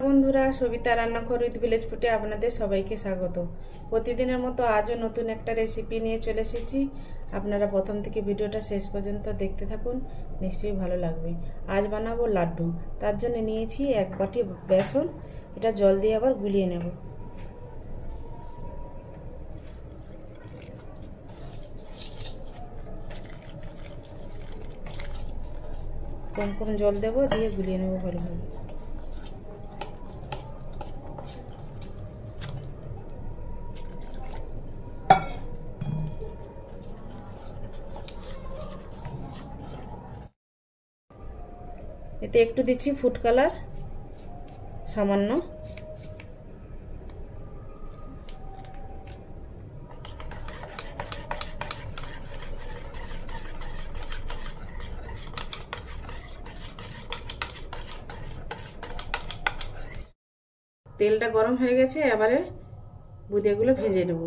বন্ধুরা, সবিতা রান্নাঘর with village ফুডে আপনাদের সবাইকে স্বাগত। প্রতিদিনের মতো আজও নতুন একটা রেসিপি নিয়ে চলে এসেছি। আপনারা প্রথম থেকে ভিডিওটা শেষ পর্যন্ত দেখতে থাকুন, নিশ্চয়ই ভালো লাগবে। আজ বানাবো লাড্ডু। তার জন্য নিয়েছি 1 বাটি বেসন। এটা জল দিয়ে আবার গুলিয়ে নেব। কম কম জল দেব, দিয়ে গুলিয়ে নেব ভালোভাবে। এতে একটু দিচ্ছি ফুড কালার, সামান্য। তেলটা গরম হয়ে গেছে, এবারে বুঁদিয়াগুলো ভেজে নেব।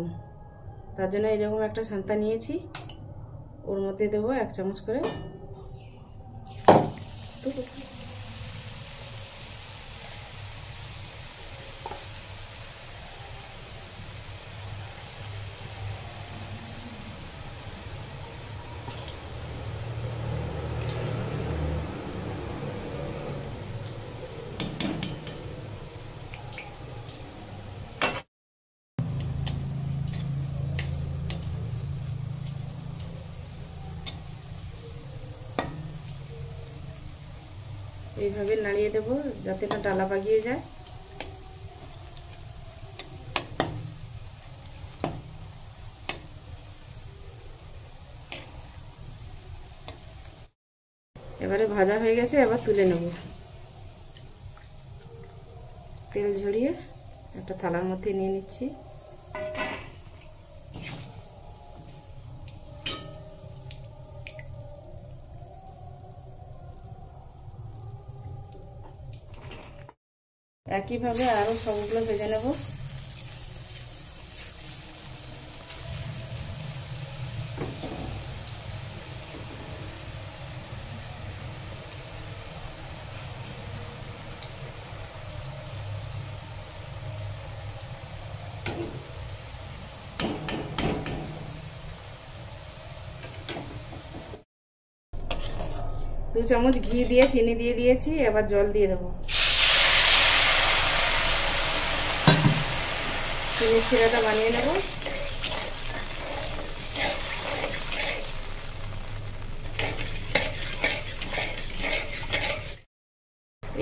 তার জন্য এরকম একটা ছান্তা নিয়েছি, ওর মধ্যে দেবো 1 চামচ করে। এইভাবে নাড়িয়ে দেব যাতে না ডালা পাকিয়ে যায়। এবারে ভাজা হয়ে গেছে, এবার তুলে নেব। তেল ঝরিয়ে একটা থালার মধ্যে নিয়ে নিচ্ছি। একইভাবে আরো সবগুলো ভেজে নেব। দু চামচ ঘি দিয়ে চিনি দিয়ে দিয়েছি, এবার জল দিয়ে দেবো। চিনির শিরাটা বানিয়ে নেব।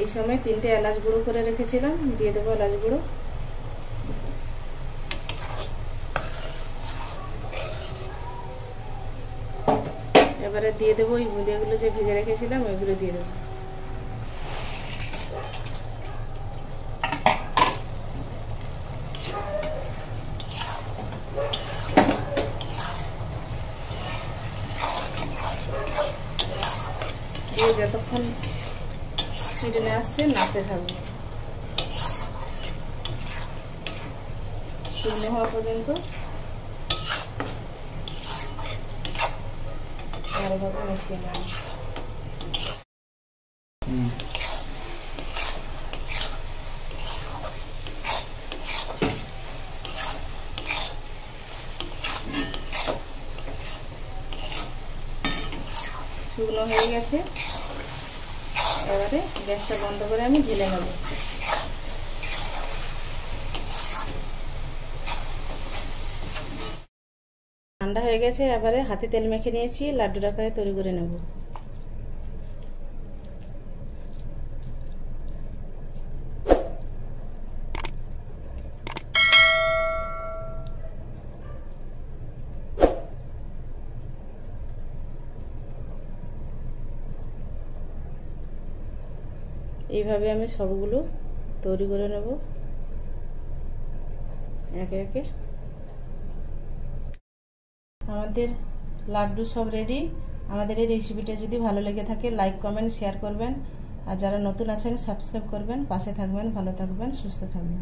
এই সময় 3টে এলাচ গুঁড়ো করে রেখেছিলাম, দিয়ে দেবো এলাচ গুঁড়ো। এবারে দিয়ে দেবো ওই বুঁদিয়াগুলো যে ভেজে রেখেছিলাম, ওইগুলো দিয়ে দেবো। দিয়ে যতক্ষণ ছিটে আসছে নাড়তে থাকবো, শুকনো হওয়া পর্যন্ত ভালোভাবে মিশিয়ে নেব। শুকনো হয়ে গেছে, এবারে গ্যাসটা বন্ধ করে আমি ঢেলে নেব। ঠান্ডা হয়ে গেছে, এবারে হাতে তেল মেখে নিয়েছি, লাড্ডুর আকারে তৈরি করে নেব। এইভাবে আমি সবগুলো তৈরি করে নেব একে একে। আমাদের লাড্ডু সব রেডি। আমাদের এই রেসিপিটা যদি ভালো লেগে থাকে লাইক কমেন্ট শেয়ার করবেন, আর যারা নতুন আছেন সাবস্ক্রাইব করবেন। পাশে থাকবেন, ভালো থাকবেন, সুস্থ থাকবেন।